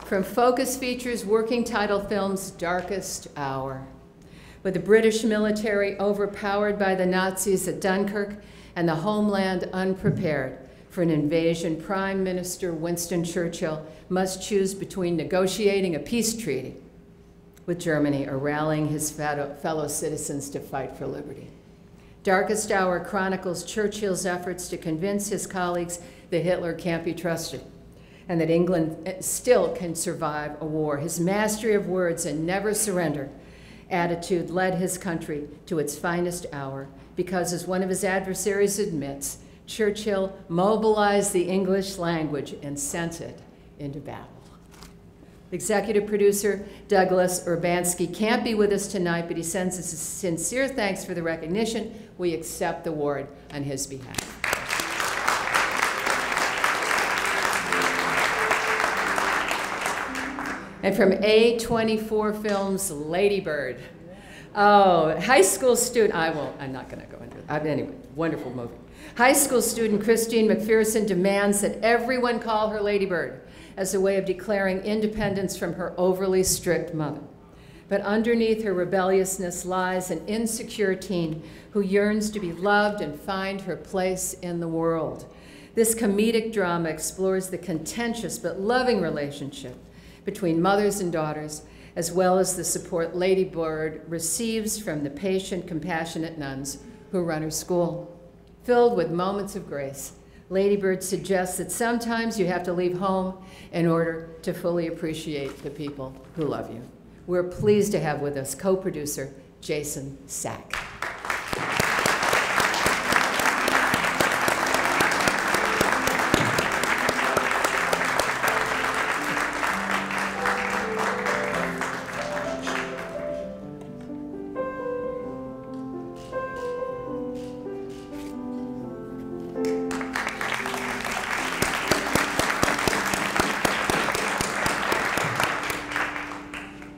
From Focus Features' working title film's Darkest Hour. With the British military overpowered by the Nazis at Dunkirk and the homeland unprepared for an invasion, Prime Minister Winston Churchill must choose between negotiating a peace treaty with Germany or rallying his fellow citizens to fight for liberty. Darkest Hour chronicles Churchill's efforts to convince his colleagues that Hitler can't be trusted and that England still can survive a war. His mastery of words and never surrender attitude led his country to its finest hour because, as one of his adversaries admits, Churchill mobilized the English language and sent it into battle. Executive producer Douglas Urbanski can't be with us tonight, but he sends us sincere thanks for the recognition. We accept the award on his behalf. And from A24 Films, Ladybird. Oh, high school student, I'm not gonna go into it. Anyway, wonderful movie. High school student Christine McPherson demands that everyone call her Ladybird as a way of declaring independence from her overly strict mother. But underneath her rebelliousness lies an insecure teen who yearns to be loved and find her place in the world. This comedic drama explores the contentious but loving relationship between mothers and daughters, as well as the support Ladybird receives from the patient, compassionate nuns who run her school. Filled with moments of grace, Ladybird suggests that sometimes you have to leave home in order to fully appreciate the people who love you. We're pleased to have with us co-producer Jason Sack.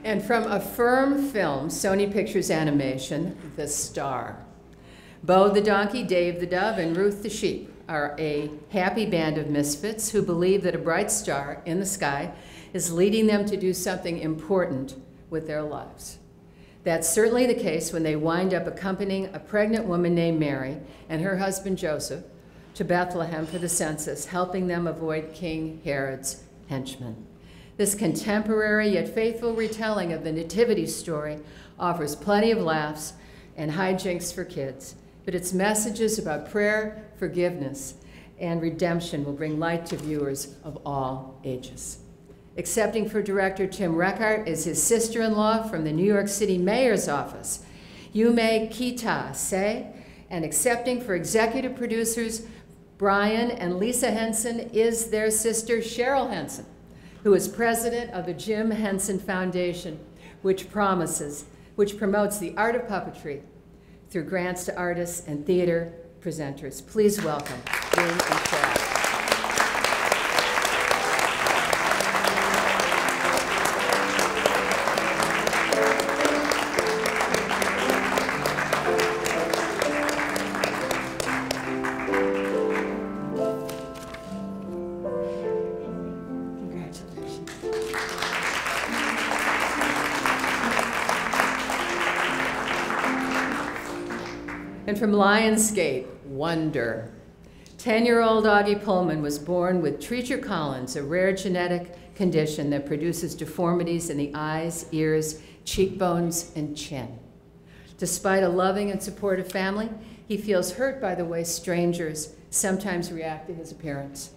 And from Affirm Film, Sony Pictures Animation, The Star. Bo the donkey, Dave the dove, and Ruth the sheep are a happy band of misfits who believe that a bright star in the sky is leading them to do something important with their lives. That's certainly the case when they wind up accompanying a pregnant woman named Mary and her husband Joseph to Bethlehem for the census, helping them avoid King Herod's henchmen. This contemporary yet faithful retelling of the nativity story offers plenty of laughs and hijinks for kids, but its messages about prayer, forgiveness, and redemption will bring light to viewers of all ages. Accepting for director Tim Reckart is his sister-in-law from the New York City Mayor's office, Yume Kita-se, and accepting for executive producers Brian and Lisa Henson is their sister Cheryl Henson, who is president of the Jim Henson Foundation, which promotes the art of puppetry through grants to artists and theater presenters. Please welcome Dean and Cheryl. And from Lionsgate, Wonder. 10-year-old Augie Pullman was born with Treacher-Collins, a rare genetic condition that produces deformities in the eyes, ears, cheekbones, and chin. Despite a loving and supportive family, he feels hurt by the way strangers sometimes react to his appearance.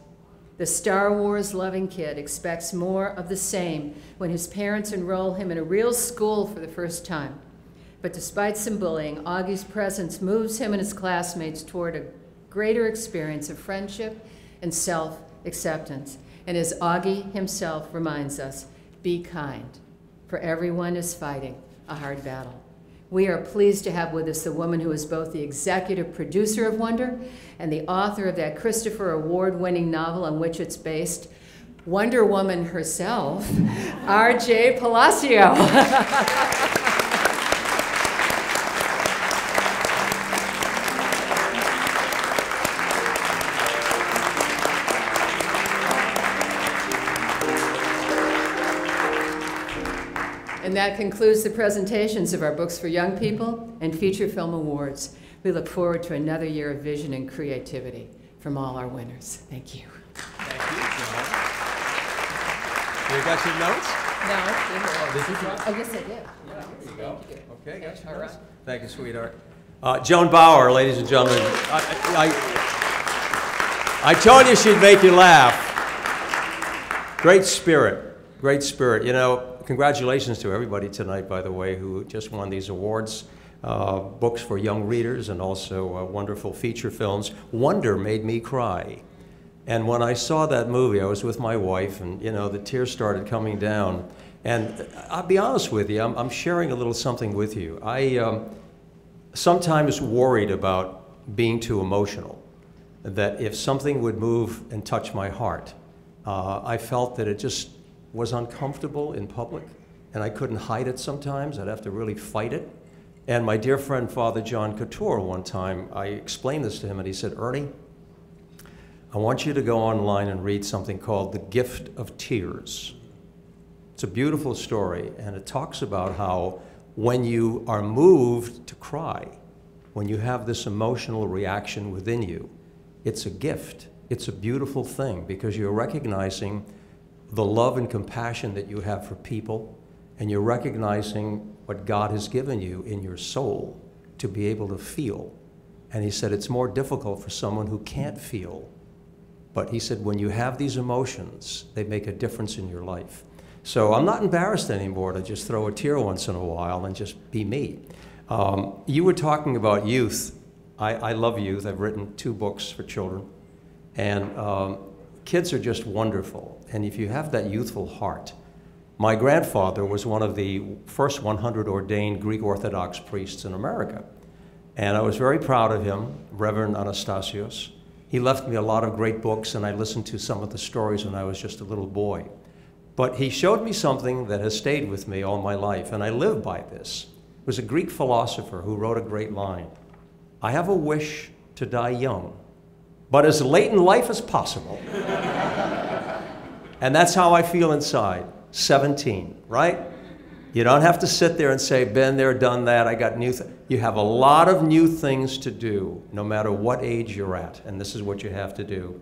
The Star Wars-loving kid expects more of the same when his parents enroll him in a real school for the first time. But despite some bullying, Augie's presence moves him and his classmates toward a greater experience of friendship and self-acceptance. And as Augie himself reminds us, be kind, for everyone is fighting a hard battle. We are pleased to have with us the woman who is both the executive producer of Wonder and the author of that Christopher Award-winning novel on which it's based, Wonder Woman herself, R.J. Palacio. And that concludes the presentations of our Books for Young People and Feature Film Awards. We look forward to another year of vision and creativity from all our winners. Thank you. Thank you, Joan. You got your notes? No, oh, did you drop? Oh, yes, I did. Yeah, there you go. Okay, got your All notes. right. Thank you, sweetheart. Joan Bauer, ladies and gentlemen. I told you she'd make you laugh. Great spirit, great spirit. You know, congratulations to everybody tonight, by the way, who just won these awards. Books for young readers and also wonderful feature films. Wonder made me cry. And when I saw that movie, I was with my wife, and you know, the tears started coming down. And I'll be honest with you, I'm sharing a little something with you. I sometimes worried about being too emotional, that if something would move and touch my heart, I felt that it just was uncomfortable in public, and I couldn't hide it sometimes. I'd have to really fight it. And my dear friend, Father John Couture, one time, I explained this to him, and he said, Ernie, I want you to go online and read something called The Gift of Tears. It's a beautiful story, and it talks about how when you are moved to cry, when you have this emotional reaction within you, it's a gift. It's a beautiful thing because you're recognizing the love and compassion that you have for people, and you're recognizing what God has given you in your soul to be able to feel. And he said it's more difficult for someone who can't feel. But he said when you have these emotions, they make a difference in your life. So I'm not embarrassed anymore to just throw a tear once in a while and just be me. You were talking about youth. I love youth. I've written 2 books for children. And kids are just wonderful. And if you have that youthful heart, my grandfather was one of the first 100 ordained Greek Orthodox priests in America. And I was very proud of him, Reverend Anastasios. He left me a lot of great books, and I listened to some of the stories when I was just a little boy. But he showed me something that has stayed with me all my life, and I live by this. It was a Greek philosopher who wrote a great line. I have a wish to die young, but as late in life as possible. And that's how I feel inside. 17, right? You don't have to sit there and say, been there, done that, I got new things. You have a lot of new things to do, no matter what age you're at, and this is what you have to do.